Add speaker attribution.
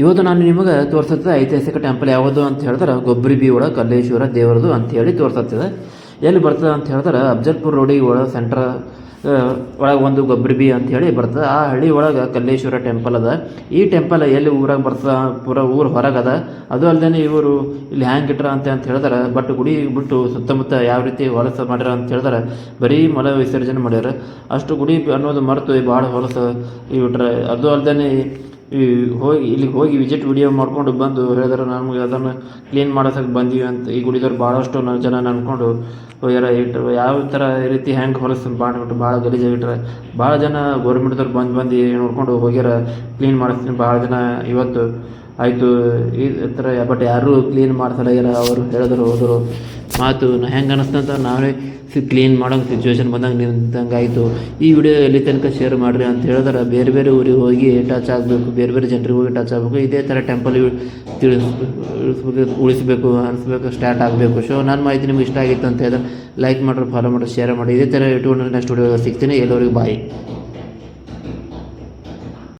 Speaker 1: ಇವತ್ತು ನಾನು ನಿಮಗೆ ತೋರಿಸುತ್ತದೆ ಐತಿಹಾಸಿಕ ಟೆಂಪಲ್ ಯಾವುದು ಅಂತ ಹೇಳಿದ್ರೆ ಗೊಬ್ಬರಿ ಬಿ ಒಳಗೆ ಕಲ್ಲೇಶ್ವರ ದೇವರದು ಅಂಥೇಳಿ ತೋರಿಸುತ್ತದೆ. ಎಲ್ಲಿ ಬರ್ತದೆ ಅಂತ ಹೇಳಿದ್ರೆ ಅಫ್ಜಲ್ಪುರ್ ರೋಡಿಗೆ ಒಳಗೆ ಸೆಂಟ್ರ ಒಳಗೆ ಒಂದು ಗೊಬ್ಬರಿ ಬಿ ಅಂಥೇಳಿ ಬರ್ತದೆ. ಆ ಹಳ್ಳಿ ಒಳಗೆ ಕಲ್ಲೇಶ್ವರ ಟೆಂಪಲ್ ಅದ. ಈ ಟೆಂಪಲ್ ಎಲ್ಲಿ ಊರಾಗ ಬರ್ತದೆ, ಪೂರ ಊರು ಹೊರಗದ. ಅದು ಅಲ್ಲದೆ ಇವರು ಇಲ್ಲಿ ಹ್ಯಾಂಗೆ ಇಟ್ರ ಅಂತ ಹೇಳಿದ್ರೆ ಬಟ್ ಗುಡಿ ಬಿಟ್ಟು ಸುತ್ತಮುತ್ತ ಯಾವ ರೀತಿ ಹೊಲಸು ಮಾಡ್ಯಾರ ಅಂತ ಹೇಳಿದ್ರೆ ಬರೀ ಮಲ ವಿಸರ್ಜನೆ ಮಾಡ್ಯಾರ. ಅಷ್ಟು ಗುಡಿ ಅನ್ನೋದು ಮರೆತು ಭಾಳ ಹೊಲಸು ಇಟ್ರೆ. ಅದು ಅಲ್ಲದೆ ಇಲ್ಲಿಗೆ ಹೋಗಿ ವಿಸಿಟ್ ವಿಡಿಯೋ ಮಾಡ್ಕೊಂಡು ಬಂದು ಹೇಳಿದ್ರೆ ನಮಗೆ ಅದನ್ನು ಕ್ಲೀನ್ ಮಾಡೋಸಕ್ಕೆ ಬಂದೀವಿ ಅಂತ ಈ ಗುಡಿದವ್ರು ಭಾಳಷ್ಟು ಜನ ಅಂದ್ಕೊಂಡು ಹೋಗ್ಯಾರ. ಇಟ್ಟರು ಯಾವ ಥರ ರೀತಿ ಹ್ಯಾಂಗೆ ಹೊಲಸು ಮಾಡಿಬಿಟ್ಟು ಭಾಳ ಗಲೀಜಾಗಿಟ್ರೆ ಭಾಳ ಜನ ಗೌರ್ಮೆಂಟ್ದವ್ರು ಬಂದು ನೋಡ್ಕೊಂಡು ಹೋಗ್ಯಾರ. ಕ್ಲೀನ್ ಮಾಡಿಸ್ತೀನಿ ಭಾಳ ಜನ ಇವತ್ತು ಆಯಿತು ಈ ಥರ. ಬಟ್ ಯಾರೂ ಕ್ಲೀನ್ ಮಾಡ್ಸಲ್ಲ ಅವರು ಹೇಳಿದ್ರು ಹೋದರು ಮಾತು ಹೆಂಗೆ ಅನ್ನಿಸ್ತಂತ ನಾವೇ ಕ್ಲೀನ್ ಮಾಡೋ ಸಿಚುವೇಶನ್ ಬಂದಂಗೆ ನಿಂತಂಗೆ ಆಯಿತು. ಈ ವಿಡಿಯೋ ಎಲ್ಲಿ ತನಕ ಶೇರ್ ಮಾಡಿರಿ ಅಂತ ಹೇಳಿದ್ರೆ ಬೇರೆ ಬೇರೆ ಊರಿಗೆ ಹೋಗಿ ಟಚ್ ಆಗಬೇಕು, ಬೇರೆ ಬೇರೆ ಜನರಿಗೆ ಹೋಗಿ ಟಚ್ ಆಗಬೇಕು. ಇದೇ ಥರ ಟೆಂಪಲ್ ಉಳಿಸ್ಬೇಕು ಅನಿಸ್ಬೇಕು, ಸ್ಟಾರ್ಟ್ ಆಗಬೇಕು. ಸೊ ನನ್ನ ಮಾಹಿತಿ ನಿಮ್ಗೆ ಇಷ್ಟ ಆಗಿತ್ತು ಅಂತ ಹೇಳಿದ್ರೆ ಲೈಕ್ ಮಾಡಿರಿ, ಫಾಲೋ ಮಾಡಿರಿ, ಶೇರ್ ಮಾಡಿ. ಇದೇ ಥರ ಇಟ್ಕೊಂಡು ನೆಕ್ಸ್ಟ್ ವಿಡಿಯೋ ಸಿಗ್ತೀನಿ. ಎಲ್ಲರಿಗೂ ಬಾಯ್.